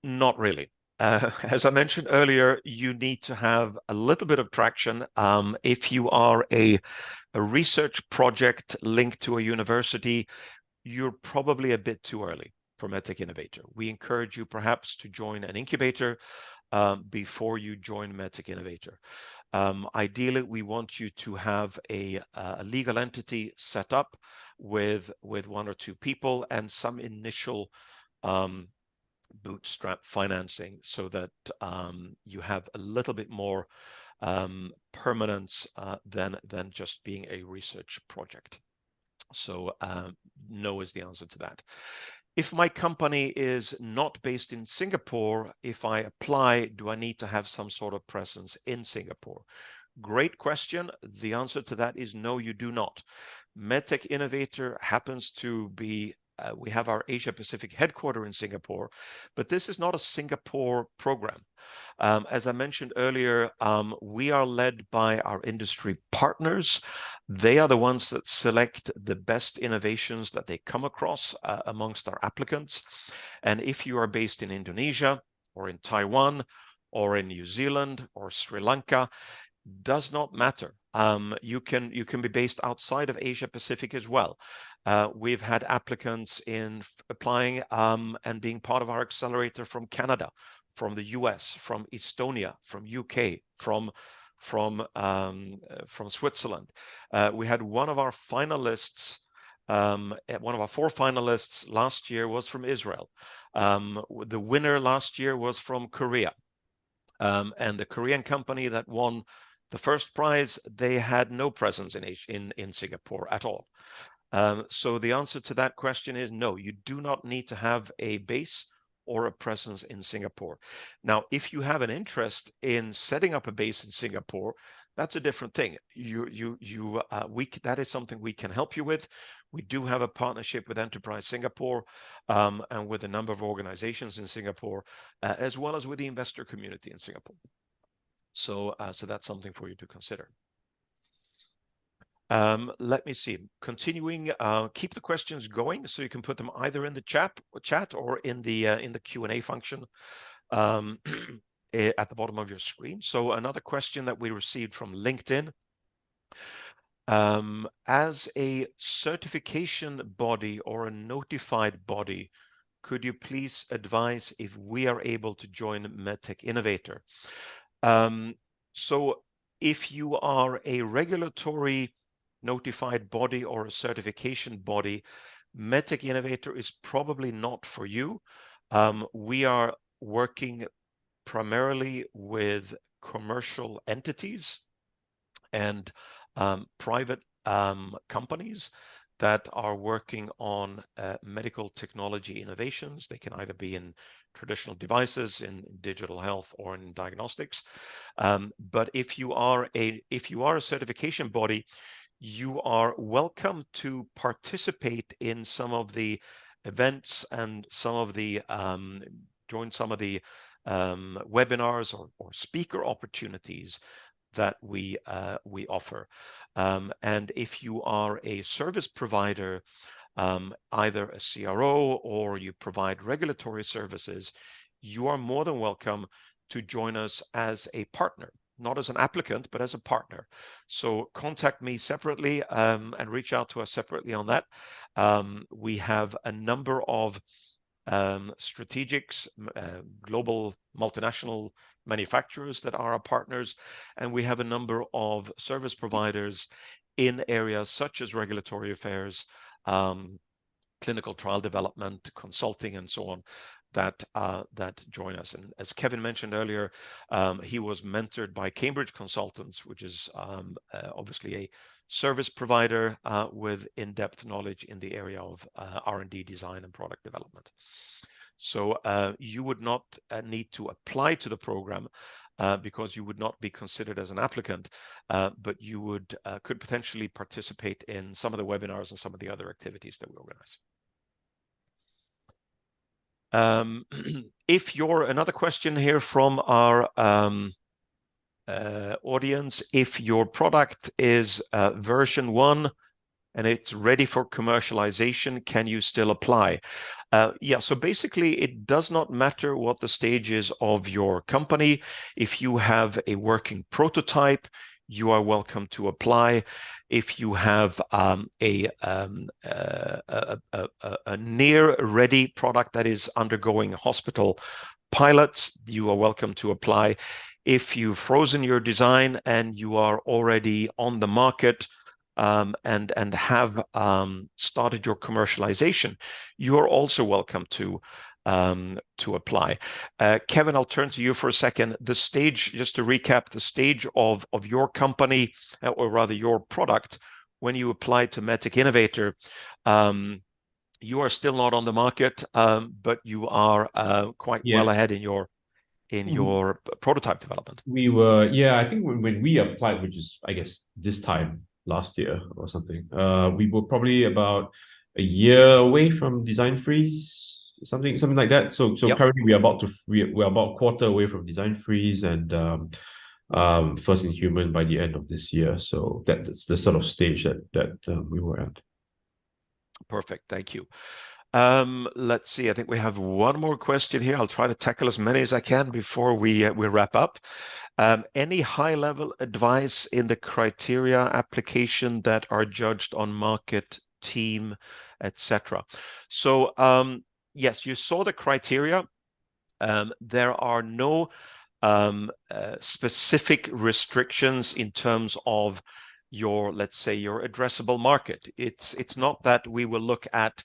Not really. As I mentioned earlier, you need to have a little bit of traction. If you are a research project linked to a university, you're probably a bit too early for MedTech Innovator. We encourage you perhaps to join an incubator before you join MedTech Innovator. Ideally, we want you to have a legal entity set up with 1 or 2 people and some initial bootstrap financing, so that you have a little bit more permanence than just being a research project. So no is the answer to that. If my company is not based in Singapore, if I apply, do I need to have some sort of presence in Singapore? Great question. The answer to that is no, you do not. MedTech Innovator happens to be we have our Asia Pacific headquarters in Singapore, but this is not a Singapore program. As I mentioned earlier, we are led by our industry partners. They are the ones that select the best innovations that they come across amongst our applicants. And if you are based in Indonesia or in Taiwan or in New Zealand or Sri Lanka, does not matter. You can be based outside of Asia Pacific as well. We've had applicants in applying and being part of our accelerator from Canada, from the US, from Estonia, from UK, from Switzerland. We had one of our finalists. One of our 4 finalists last year was from Israel. The winner last year was from Korea. And the Korean company that won the first prize, they had no presence in Singapore at all. So the answer to that question is no, you do not need to have a base or a presence in Singapore. Now, if you have an interest in setting up a base in Singapore, that's a different thing. That is something we can help you with. We do have a partnership with Enterprise Singapore and with a number of organizations in Singapore, as well as with the investor community in Singapore. So that's something for you to consider. Let me see. Continuing, keep the questions going, so you can put them either in the chat or in the Q&A function at the bottom of your screen. So another question that we received from LinkedIn. As a certification body or a notified body, could you please advise if we are able to join MedTech Innovator? So if you are a regulatory notified body or a certification body, MedTech Innovator is probably not for you. We are working primarily with commercial entities and private companies that are working on medical technology innovations. They can either be in traditional devices, in digital health, or in diagnostics. But if you are a certification body, you are welcome to participate in some of the events and join some of the webinars or speaker opportunities that we offer. And if you are a service provider, either a CRO or you provide regulatory services, you are more than welcome to join us as a partner, not as an applicant, but as a partner. So contact me separately and reach out to us separately on that. We have a number of strategics, global multinational manufacturers that are our partners, and we have a number of service providers in areas such as regulatory affairs, clinical trial development, consulting, and so on, that join us. And as Kevin mentioned earlier, he was mentored by Cambridge Consultants, which is obviously a service provider with in-depth knowledge in the area of R&D design and product development. So you would not need to apply to the program because you would not be considered as an applicant, but you could potentially participate in some of the webinars and some of the other activities that we organize. If you're another question here from our audience, if your product is version 1 and it's ready for commercialization, can you still apply? Yeah, so basically it does not matter what the stage is of your company. If you have a working prototype, you are welcome to apply. If you have a near ready product that is undergoing hospital pilots, you are welcome to apply. If you've frozen your design and you are already on the market and have started your commercialization, you are also welcome to apply. Kevin, I'll turn to you for a second. The stage, just to recap, the stage of your company, or rather your product, when you apply to MedTech Innovator, you are still not on the market, but you are quite well ahead in your prototype development. We were, I think when we applied, which is, I guess, this time last year or something, we were probably about a year away from design freeze, something like that. So currently we're about a quarter away from design freeze and first in human by the end of this year. So that's the sort of stage that we were at. Perfect, thank you. Let's see, I think we have one more question here. I'll try to tackle as many as I can before we wrap up. Any high-level advice in the criteria application that are judged on market, team, etc.? So yes, you saw the criteria. There are no specific restrictions in terms of your, let's say, your addressable market. It's not that we will look at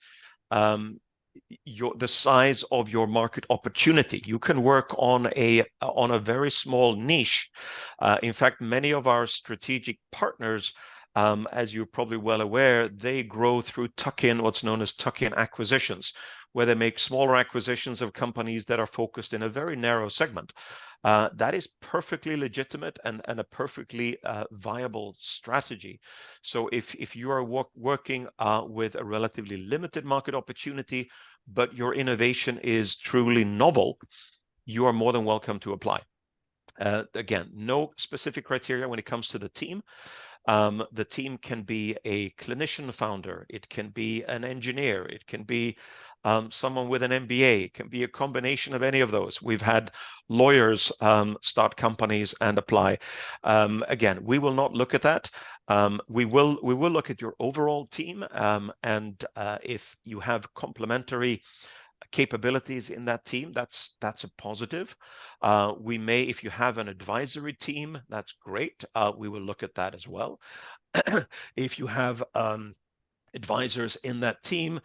the size of your market opportunity. You can work on a very small niche. In fact, many of our strategic partners, as you're probably well aware, they grow through what's known as tuck-in acquisitions, where they make smaller acquisitions of companies that are focused in a very narrow segment. That is perfectly legitimate and a perfectly viable strategy. So if you are working with a relatively limited market opportunity, but your innovation is truly novel, you are more than welcome to apply. Again, no specific criteria when it comes to the team. The team can be a clinician founder, it can be an engineer, it can be someone with an MBA, it can be a combination of any of those. We've had lawyers start companies and apply. Again, we will not look at that. We will look at your overall team, and if you have complementary capabilities in that team, that's a positive. We may, if you have an advisory team, that's great. We will look at that as well. If you have advisors in that team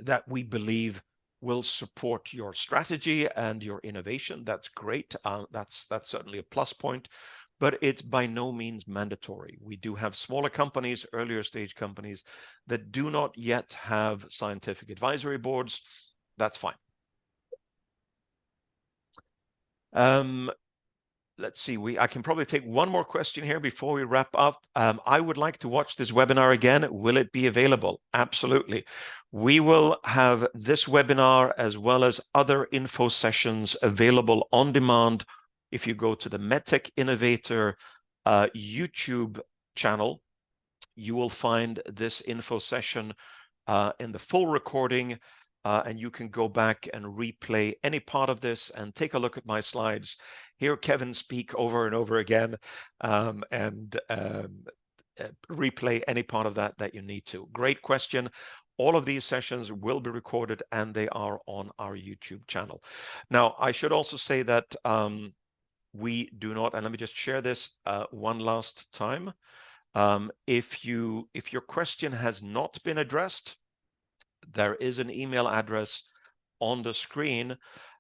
that we believe will support your strategy and your innovation, that's great. That's certainly a plus point, but it's by no means mandatory. We do have smaller companies, earlier stage companies that do not yet have scientific advisory boards. That's fine. Let's see, I can probably take one more question here before we wrap up. I would like to watch this webinar again. Will it be available? Absolutely. We will have this webinar as well as other info sessions available on demand. If you go to the MedTech Innovator YouTube channel, you will find this info session in the full recording and you can go back and replay any part of this and take a look at my slides, hear Kevin speak over and over again, and replay any part of that you need to. Great question. All of these sessions will be recorded and they are on our YouTube channel. Now, I should also say that we do not, and let me just share this one last time. If your question has not been addressed, there is an email address on the screen.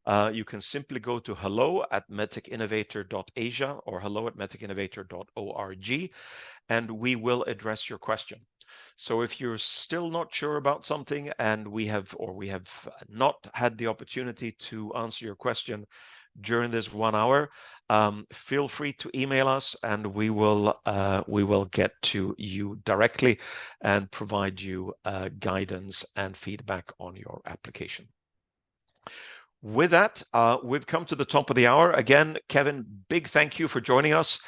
You can simply go to hello@medtechinnovator.asia or hello@medtechinnovator.org, and we will address your question. So if you're still not sure about something and we have not had the opportunity to answer your question during this 1 hour, feel free to email us and we will get to you directly and provide you guidance and feedback on your application. With that, we've come to the top of the hour. Again, Kevin, big thank you for joining us.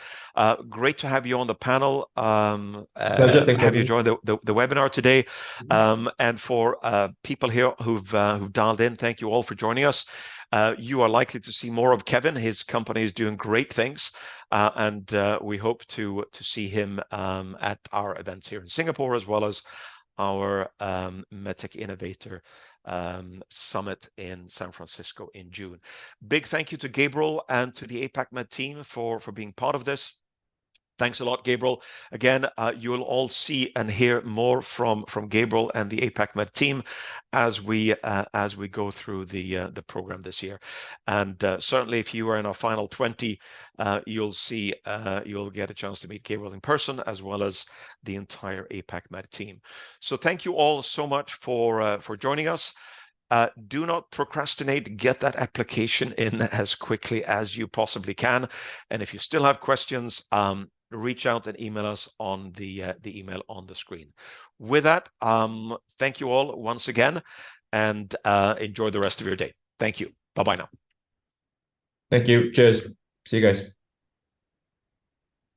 Great to have you on the panel. Pleasure. Thanks, have you joined the webinar today. And for people here who've dialed in, thank you all for joining us. You are likely to see more of Kevin. His company is doing great things, and we hope to see him at our events here in Singapore, as well as our MedTech Innovator Summit in San Francisco in June. Big thank you to Gabriel and to the APACMed team for being part of this. Thanks a lot, Gabriel. Again, you'll all see and hear more from Gabriel and the APACMed team as we go through the program this year. And certainly, if you are in our final 20, you'll get a chance to meet Gabriel in person, as well as the entire APACMed team. So thank you all so much for joining us. Do not procrastinate. Get that application in as quickly as you possibly can. And if you still have questions, reach out and email us on the email on the screen. With that, thank you all once again, and enjoy the rest of your day. Thank you. Bye-bye now. Thank you. Cheers. See you guys.